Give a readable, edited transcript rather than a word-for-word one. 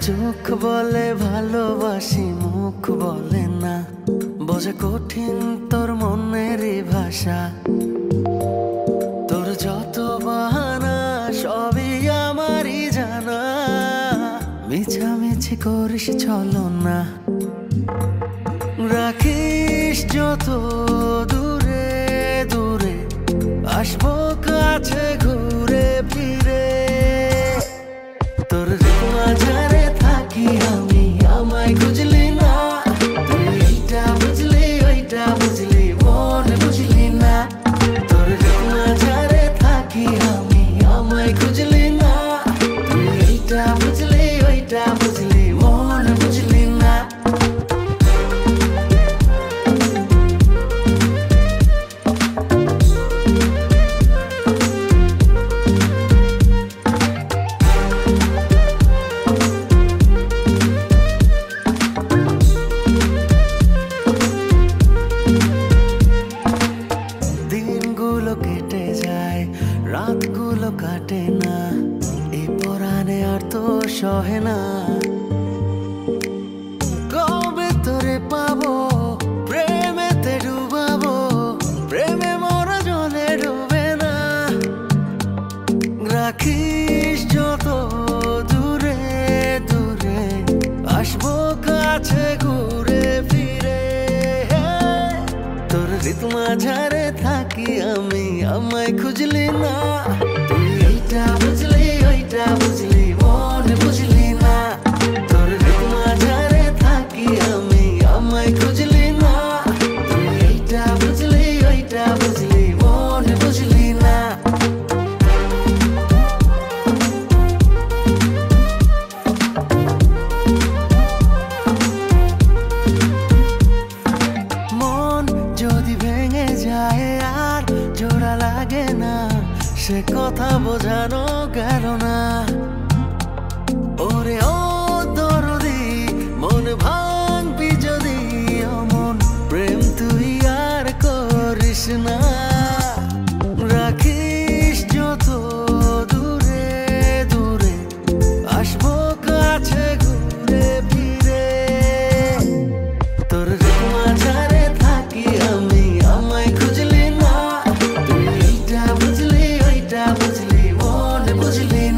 চোখ বলে ভালোবাসি, মুখ বলে না। বোঝা কঠিন তোর মনেরই ভাষা। তোর যত বাহানা সবই আমারই জানা। মিছামিছি করিস ছলনা, রাখিস যত দূরে দূরে, আসবো কাছে ঘুরে ফিরে। তোর মাঝারে থাকি আমি, আমায় খুঁজলি না। তুই এইটা বুঝলি ওইটা বুঝলি, মনে বুঝলি না। তোর মাঝারে থাকি আমি, আমায় খুঁজলি না। তুই এইটা বুঝলি ওইটা বুঝলি, মনে বুঝলি না। দিনগুলো কেটে যায়, রাতগুলো কাটে না। এই পরাণে আর তো সহে না। কবে তোরে পাবো, প্রেমেতে ডুবাবো। প্রেমে মরা জলে ডুবে না। রাখিস যত দূরে দূরে, আসবো কাছে ঘুরে ফিরে। তোর ঋতু মাঝারে থাকি আমি, আমায় খুঁজলি না। তুই এইটা বুঝলি ওইটা বুঝলি, মনে বুঝলি না। তোর ঋতু মাঝারে থাকি আমি, আমায় খুঁজলি না। তুই এইটা বুঝলি ওইটা বুঝলি, মনে বুঝলি না। মন যদি ভেঙে যায় আর জোড়া লাগে না, সে কথা বোঝানো গেল না। ওরে ও দরদি, মন ভাঙবি যদি অমন, প্রেম তুই আর করিস না। রাখিস যত দূরে দূরে, আসবো কাছে ঘুরে ফিরে। তোর মাঝারে থাকি আমি, আমায় খুঁজলি না। তুই এইটা বুঝলি ওইটা বুঝলি, মনে বুঝলি না।